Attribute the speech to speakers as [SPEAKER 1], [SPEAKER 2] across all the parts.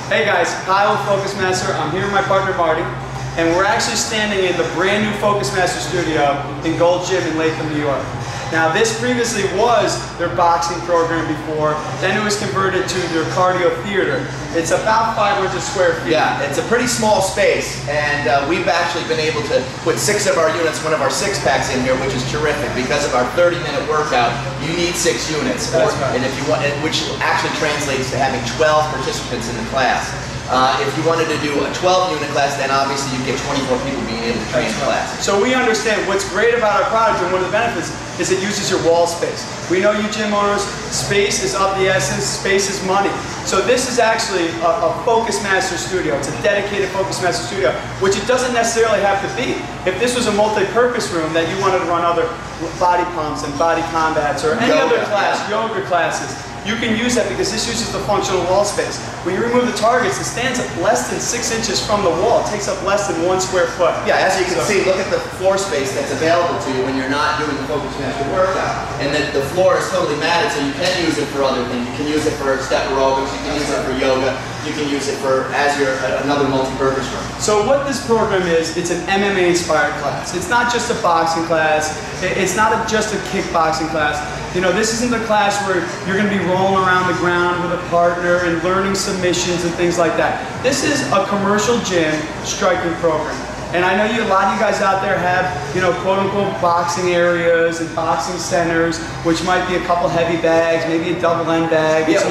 [SPEAKER 1] Hey guys, Kyle with Focusmaster. I'm here with my partner Marty, and we're actually standing in the brand new Focusmaster studio in Gold Gym in Latham, New York. Now this previously was their boxing program before, then it was converted to their cardio theater. It's about 500 square feet.
[SPEAKER 2] Yeah, it's a pretty small space, and we've actually been able to put 6 of our units, one of our 6-packs in here, which is terrific. Because of our 30-minute workout, you need 6 units.
[SPEAKER 1] That's right.
[SPEAKER 2] And if you want, which actually translates to having 12 participants in the class. If you wanted to do a 12-unit class, then obviously you get 24 people being able to train the class.
[SPEAKER 1] So we understand what's great about our product, and one of the benefits is it uses your wall space. We know you gym owners, space is of the essence, space is money. So this is actually a Focusmaster studio. It's a dedicated Focusmaster studio, which it doesn't necessarily have to be. If this was a multi-purpose room that you wanted to run other body pumps and body combats or any other class, yoga classes, you can use that because this uses the functional wall space. When you remove the targets, it stands up less than 6 inches from the wall. It takes up less than 1 square foot.
[SPEAKER 2] Yeah, as you can see, look at the floor space that's available to you when you're not doing the Focusmaster workout. And that the floor is totally matted, so you can use it for other things. You can use it for step aerobics, you can use it for yoga, you can use it for another multi-purpose room.
[SPEAKER 1] So what this program is, it's an MMA-inspired class. It's not just a boxing class. It's not just a kickboxing class. You know, this isn't the class where you're going to be rolling around the ground with a partner and learning submissions and things like that. This is a commercial gym striking program. And I know a lot of you guys out there have, you know, quote-unquote boxing areas and boxing centers, which might be a couple heavy bags, maybe a double end bag.
[SPEAKER 2] Yeah,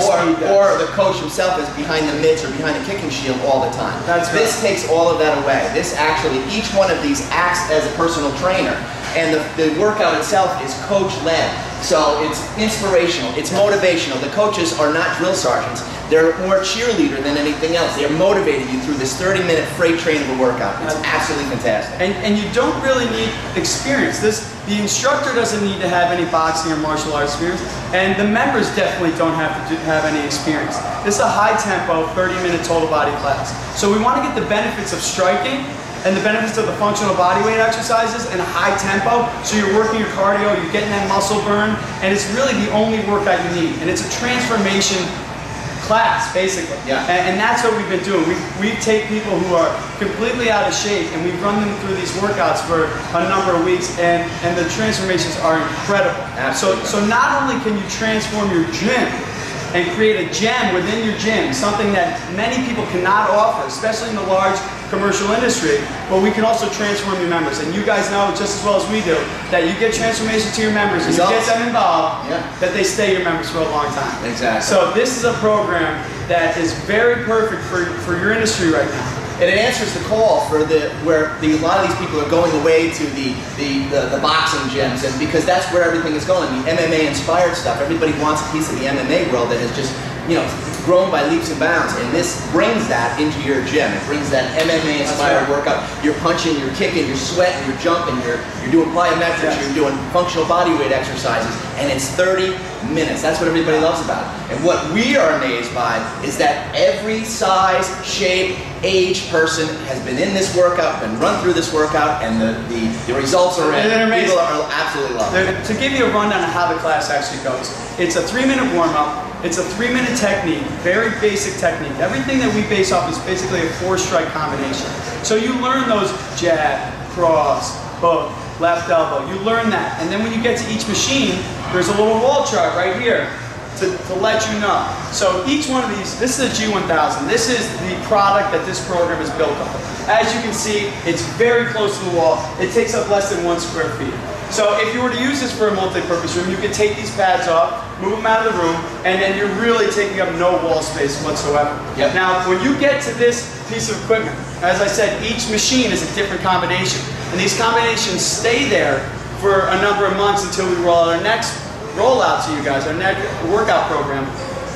[SPEAKER 2] or the coach himself is behind the mitts or behind the kicking shield all the time.
[SPEAKER 1] That's right.
[SPEAKER 2] This takes all of that away. This actually, each one of these acts as a personal trainer. And the workout itself is coach-led. So it's inspirational, it's motivational. The coaches are not drill sergeants. They're more cheerleader than anything else. They're motivating you through this 30-minute freight train of a workout. It's absolutely fantastic.
[SPEAKER 1] And you don't really need experience. The instructor doesn't need to have any boxing or martial arts experience, and the members definitely don't have to have any experience. This is a high-tempo, 30-minute total body class. So we want to get the benefits of striking and the benefits of the functional bodyweight exercises and a high tempo, so you're working your cardio, you're getting that muscle burn, and it's really the only workout you need. And it's a transformation class, basically.
[SPEAKER 2] Yeah.
[SPEAKER 1] And that's what we've been doing. We take people who are completely out of shape and we run them through these workouts for a number of weeks, and the transformations are incredible.
[SPEAKER 2] Absolutely.
[SPEAKER 1] So not only can you transform your gym and create a gem within your gym, something that many people cannot offer, especially in the large commercial industry, but we can also transform your members. And you guys know just as well as we do that you get transformation to your members and you get them involved, that they stay your members for a long time.
[SPEAKER 2] Exactly.
[SPEAKER 1] So this is a program that is very perfect for your industry right now.
[SPEAKER 2] And it answers the call for where a lot of these people are going away to the boxing gyms, and because that's where everything is going, the MMA inspired stuff. Everybody wants a piece of the MMA world that has just, you know, grown by leaps and bounds, and this brings that into your gym. It brings that MMA inspired workout. You're punching, you're kicking, you're sweating, you're jumping, you're doing plyometrics, you're doing functional bodyweight exercises, and it's 30 minutes. That's what everybody loves about it. And what we are amazed by is that every size, shape, age person has been in this workout, been run through this workout, and the results are in. People are absolutely loving it.
[SPEAKER 1] To give you a rundown of how the class actually goes, it's a 3-minute warm-up, it's a 3-minute technique, very basic technique. Everything that we base off is basically a 4-strike combination. So you learn those jab, cross, hook, left elbow, you learn that. And then when you get to each machine, there's a little wall chart right here to let you know. So each one of these, this is a G1000. This is the product that this program is built on. As you can see, it's very close to the wall. It takes up less than 1 square feet. So if you were to use this for a multi-purpose room, you could take these pads off, move them out of the room, and then you're really taking up no wall space whatsoever.
[SPEAKER 2] Yep.
[SPEAKER 1] Now, when you get to this piece of equipment, as I said, each machine is a different combination. And these combinations stay there for a number of months until we roll out our next rollout to you guys, our next workout program,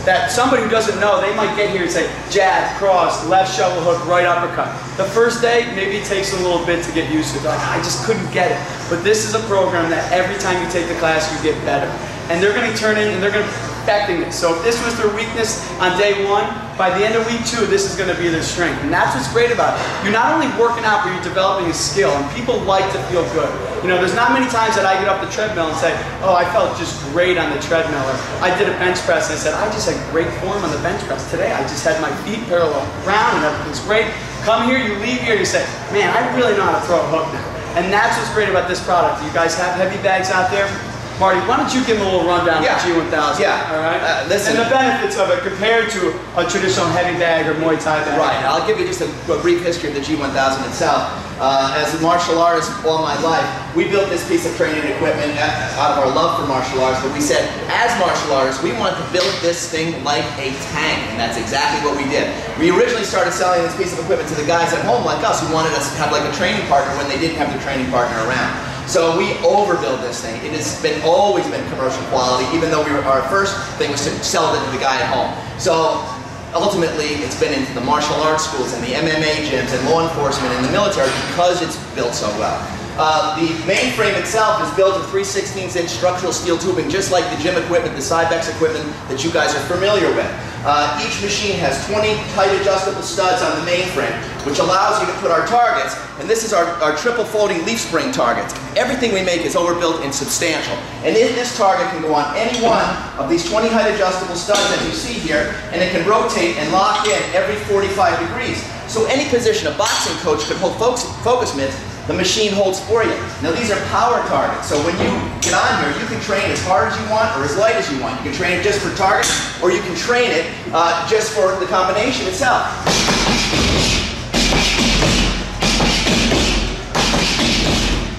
[SPEAKER 1] that somebody who doesn't know, they might get here and say, jab, cross, left shovel hook, right uppercut. The first day, maybe it takes a little bit to get used to it. Like, I just couldn't get it. But this is a program that every time you take the class, you get better. And they're going to turn in, and they're going to perfecting this. So if this was their weakness on day 1, by the end of week 2, this is going to be their strength. And that's what's great about it. You're not only working out, but you're developing a skill, and people like to feel good. You know, there's not many times that I get off the treadmill and say, oh, I felt just great on the treadmill, or I did a bench press and I said, I just had great form on the bench press today. I just had my feet parallel ground and everything's great. Come here, you leave here, you say, man, I really know how to throw a hook now. And that's what's great about this product. You guys have heavy bags out there? Marty, why don't you give them a little rundown of G1000?
[SPEAKER 2] Yeah.
[SPEAKER 1] All right.
[SPEAKER 2] Listen.
[SPEAKER 1] And the benefits of it compared to a traditional heavy bag or Muay Thai bag.
[SPEAKER 2] Right. I'll give you just a brief history of the G1000 itself. As a martial artist all my life, we built this piece of training equipment out of our love for martial arts, but we said, as martial artists, we wanted to build this thing like a tank, and that's exactly what we did. We originally started selling this piece of equipment to the guys at home like us who wanted us to have like a training partner when they didn't have their training partner around. So we overbuild this thing. It has always been commercial quality, even though our first thing was to sell it to the guy at home. So ultimately, it's been into the martial arts schools and the MMA gyms and law enforcement and the military because it's built so well. The main frame itself is built of 3/16" structural steel tubing, just like the gym equipment, the Cybex equipment that you guys are familiar with. Each machine has 20 tight adjustable studs on the main frame, which allows you to put our targets, and this is our triple folding leaf spring targets. Everything we make is overbuilt and substantial. And this target can go on any one of these 20 height adjustable studs that you see here, and it can rotate and lock in every 45 degrees. So any position a boxing coach could hold focus mitts, the machine holds for you. Now these are power targets, so when you get on here, you can train as hard as you want or as light as you want. You can train it just for targets, or you can train it just for the combination itself.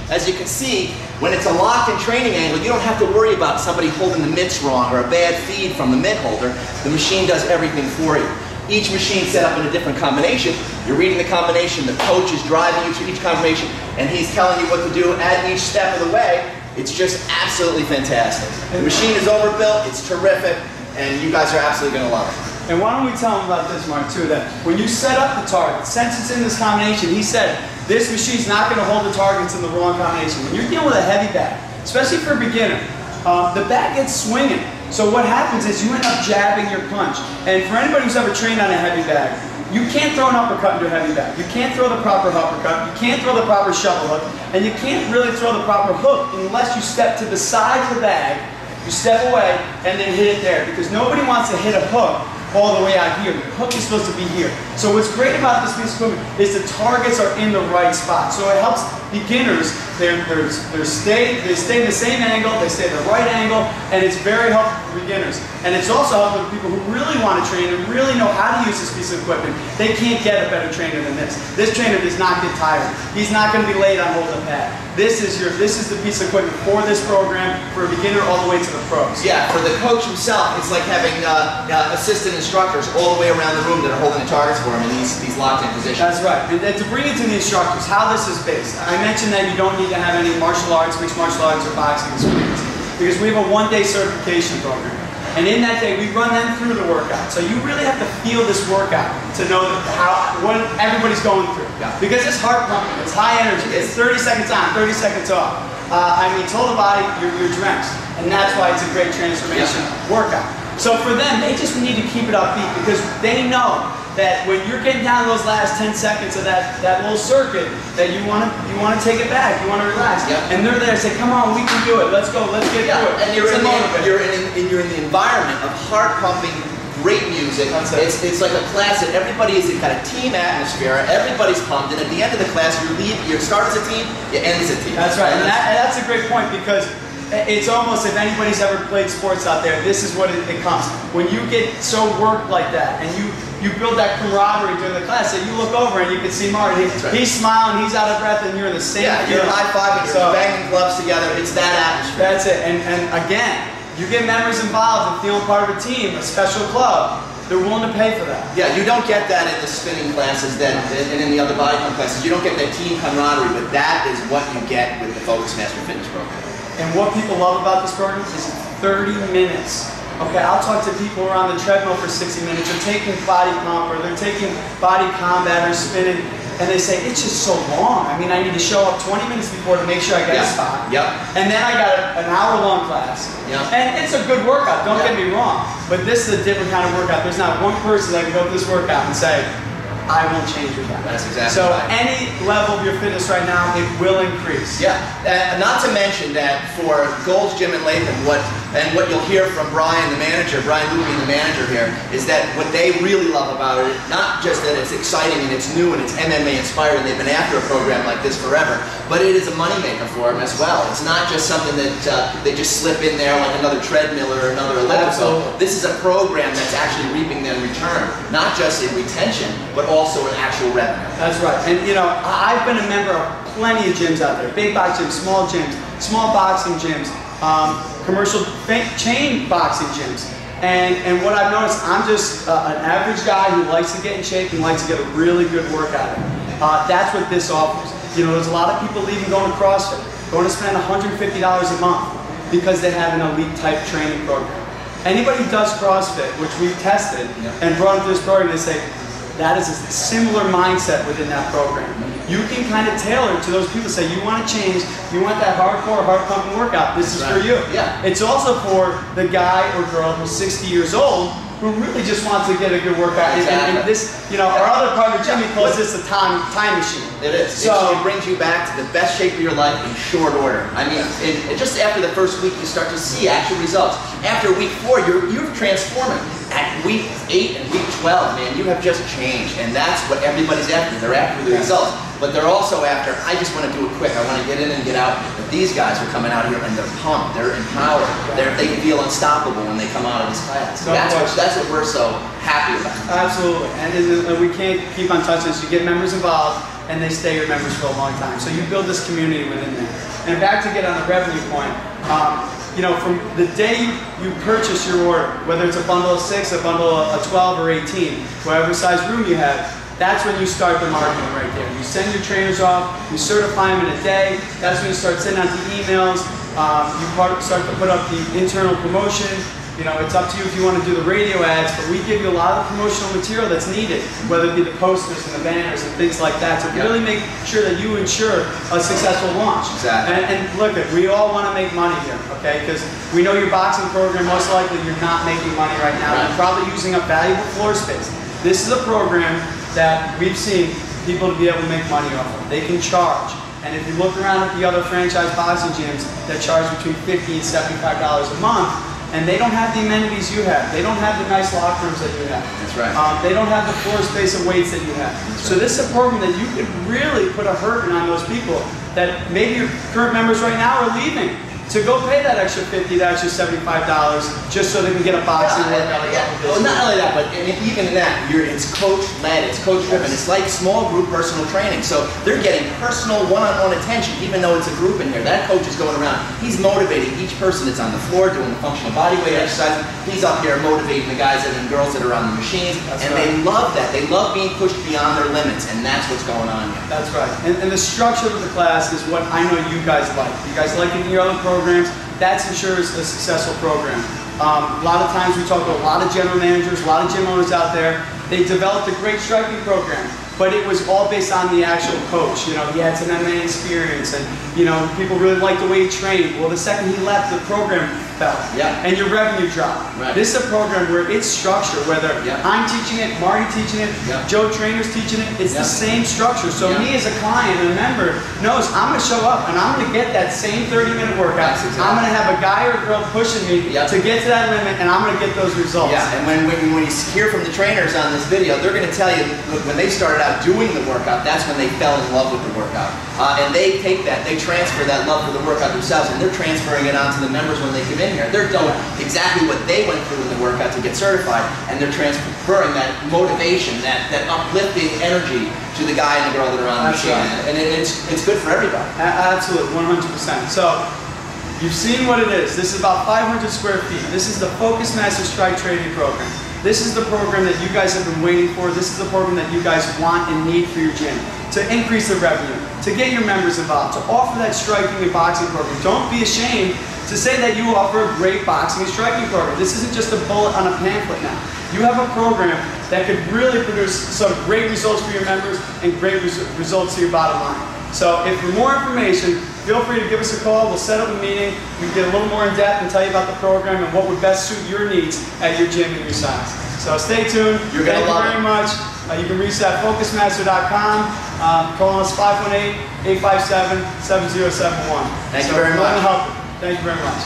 [SPEAKER 2] As you can see, when it's a locked in training angle, you don't have to worry about somebody holding the mitts wrong or a bad feed from the mitt holder. The machine does everything for you. Each machine set up in a different combination. You're reading the combination, the coach is driving you through each combination, and he's telling you what to do at each step of the way. It's just absolutely fantastic. The machine is overbuilt, it's terrific, and you guys are absolutely going to love it.
[SPEAKER 1] And why don't we tell them about this, Mark, too, that when you set up the target, since it's in this combination, he said, this machine's not going to hold the targets in the wrong combination. When you're dealing with a heavy bag, especially for a beginner, the bag gets swinging. So what happens is you end up jabbing your punch. And for anybody who's ever trained on a heavy bag, you can't throw an uppercut into a heavy bag. You can't throw the proper uppercut. You can't throw the proper shovel hook. And you can't really throw the proper hook unless you step to the side of the bag, you step away, and then hit it there. Because nobody wants to hit a hook all the way out here. The hook is supposed to be here. So what's great about this piece of equipment is the targets are in the right spot. So it helps beginners, they stay in the same angle, they stay at the right angle, and it's very helpful for beginners. And it's also helpful for people who really want to train and really know how to use this piece of equipment. They can't get a better trainer than this. This trainer does not get tired. He's not going to be late on holding the pad. This is the piece of equipment for this program, for a beginner all the way to the pros.
[SPEAKER 2] Yeah, for the coach himself, it's like having assistant instructors all the way around the room that are holding the targets for him in these locked-in positions.
[SPEAKER 1] That's right. And to bring it to the instructors, how this is based. I mentioned that you don't need to have any martial arts, mixed martial arts, or boxing experience, because we have a one-day certification program. And in that day, we run them through the workout. So you really have to feel this workout to know what everybody's going through.
[SPEAKER 2] Yeah.
[SPEAKER 1] Because it's heart pumping, it's high energy, it's 30 seconds on, 30 seconds off. I mean, tell the body you're drenched. And that's why it's a great transformation workout. So for them, they just need to keep it upbeat because they know that when you're getting down to those last 10 seconds of that little circuit, that you want to take it back, you want to relax.
[SPEAKER 2] Yep.
[SPEAKER 1] And they're there to say, come on, we can do it, let's go, let's get through it.
[SPEAKER 2] And you're in the environment of heart-pumping, great music. It's like a class that everybody is in kind of team atmosphere, everybody's pumped, and at the end of the class, you start as a team, you end as a team.
[SPEAKER 1] That's right, and that's a great point because it's almost, if anybody's ever played sports out there, this is what it comes. When you get so worked like that, and you build that camaraderie during the class, that you look over and you can see Marty, he's smiling, he's out of breath, and you're in the same
[SPEAKER 2] you're high-fiving, you're banging gloves together, it's that atmosphere.
[SPEAKER 1] That's it, and again, you get members involved and feeling part of a team, a special club. They're willing to pay for that.
[SPEAKER 2] Yeah, you don't get that in the spinning classes and in the other body pump classes. You don't get that team camaraderie, but that is what you get with the Focusmaster Fitness program.
[SPEAKER 1] And what people love about this program is 30 minutes. Okay, I'll talk to people who are on the treadmill for 60 minutes, or taking body pump, or they're taking body combat, or spinning. and they say, it's just so long. I mean, I need to show up 20 minutes before to make sure I get a spot. And then I got an hour-long class. And it's a good workout, don't get me wrong. But this is a different kind of workout. There's not one person that can go through this workout and say, I won't change your diet.
[SPEAKER 2] That's exactly
[SPEAKER 1] so
[SPEAKER 2] right.
[SPEAKER 1] Any level of your fitness right now, it will increase.
[SPEAKER 2] Not to mention that for Gold's Gym in Latham, what you'll hear from Brian, the manager, Brian Luby, the manager here, is that what they really love about it, not just that it's exciting and it's new and it's MMA inspired and they've been after a program like this forever, but it is a moneymaker for them as well. It's not just something that they just slip in there like another treadmill or another elliptical. This is a program that's actually reaping their return, not just in retention, but also in actual revenue.
[SPEAKER 1] That's right. And you know, I've been a member of plenty of gyms out there, big box gyms, small boxing gyms, commercial chain boxing gyms. And what I've noticed, I'm just an average guy who likes to get in shape and likes to get a really good workout in. That's what this offers. You know, there's a lot of people leaving going to CrossFit, going to spend $150 a month because they have an elite type training program. Anybody who does CrossFit, which we've tested and brought into this program, they say, that is a similar mindset within that program. You can kind of tailor it to those people. Say, you want to change, you want that hardcore, hard pumping workout, this is for you. It's also for the guy or girl who's 60 years old who really just wants to get a good workout. And this, you know, our other partner Jimmy calls this a time machine.
[SPEAKER 2] It is. So it brings you back to the best shape of your life in short order. I mean, just after the first week, you start to see actual results. After week 4, you're transforming. At week 8 and week 12, man, you have just changed, and that's what everybody's after. They're after the results, but they're also after, I just want to do it quick. I want to get in and get out. But these guys are coming out here and they're pumped. They're empowered. They feel unstoppable when they come out of this class. That's what we're so happy about.
[SPEAKER 1] Absolutely, and we can't keep on touching this. You get members involved, and they stay your members for a long time. So you build this community within there. And back to get on the revenue point. You know, from the day you purchase your order, whether it's a bundle of 6, a bundle of 12 or 18, whatever size room you have, that's when you start the marketing right there. You send your trainers off, you certify them in a day, that's when you start sending out the emails, you start to put up the internal promotion. You know, it's up to you if you want to do the radio ads, but we give you a lot of promotional material that's needed, whether it be the posters and the banners and things like that, to really make sure that you ensure a successful launch. And look, we all want to make money here, okay? Because we know your boxing program, most likely you're not making money right now. You're probably using up valuable floor space. This is a program that we've seen people to be able to make money off of. They can charge. And if you look around at the other franchise boxing gyms that charge between $50 and $75 a month, and they don't have the amenities you have. They don't have the nice locker rooms that you have.
[SPEAKER 2] That's right.
[SPEAKER 1] They don't have the floor space of weights that you have. So this is a program that you could really put a hurting on those people that maybe your current members right now are leaving to go pay that extra $50, that extra $75 just so they can get a boxing workout.
[SPEAKER 2] Well, not only that, but even in that, it's coach-led, it's coach-driven. It's like small group personal training. So they're getting personal one-on-one attention, even though it's a group in here. That coach is going around. He's motivating each person that's on the floor doing the functional body weight exercise. He's up here motivating the guys and girls that are on the machines. They love that. They love being pushed beyond their limits, and that's what's going on here.
[SPEAKER 1] That's right. And the structure of the class is what I know you guys like. You guys like it in your other programs. That ensures a successful program. A lot of times we talk to a lot of general managers, a lot of gym owners out there. They developed a great striking program, but it was all based on the actual coach. You know, he had some MMA experience, and you know, people really liked the way he trained. Well, the second he left, the program fell, and your revenue dropped. This is a program where it's structured, whether I'm teaching it, Marty teaching it, Joe Trainer's teaching it, it's the same structure. So me as a client and a member knows I'm going to show up and I'm going to get that same 30-minute workout. I'm going to have a guy or a girl pushing me to get to that limit, and I'm going to get those results.
[SPEAKER 2] And when you hear from the trainers on this video, they're going to tell you, look, when they started out doing the workout, that's when they fell in love with the workout. And they take that, they transfer that love for the workout themselves, and they're transferring it onto the members when they come in here. They're doing exactly what they went through in the workout to get certified, and they're transferring that motivation, that uplifting energy to the guy and the girl that are on the machine. And it's good for everybody.
[SPEAKER 1] Absolutely, 100%. So you've seen what it is. This is about 500 square feet. This is the Focusmaster Strike Training program. This is the program that you guys have been waiting for. This is the program that you guys want and need for your gym to increase the revenue, to get your members involved, to offer that striking and boxing program. Don't be ashamed to say that you offer a great boxing and striking program. This isn't just a bullet on a pamphlet now. You have a program that could really produce some great results for your members and great results to your bottom line. So if for more information, feel free to give us a call. We'll set up a meeting. We can get a little more in depth and tell you about the program and what would best suit your needs at your gym and your size. So stay tuned.
[SPEAKER 2] You're going to love it.
[SPEAKER 1] Thank you very much. You can reach us at Focusmaster.com. Call us 518-857-7071.
[SPEAKER 2] Thank you very much.
[SPEAKER 1] Thank you very much.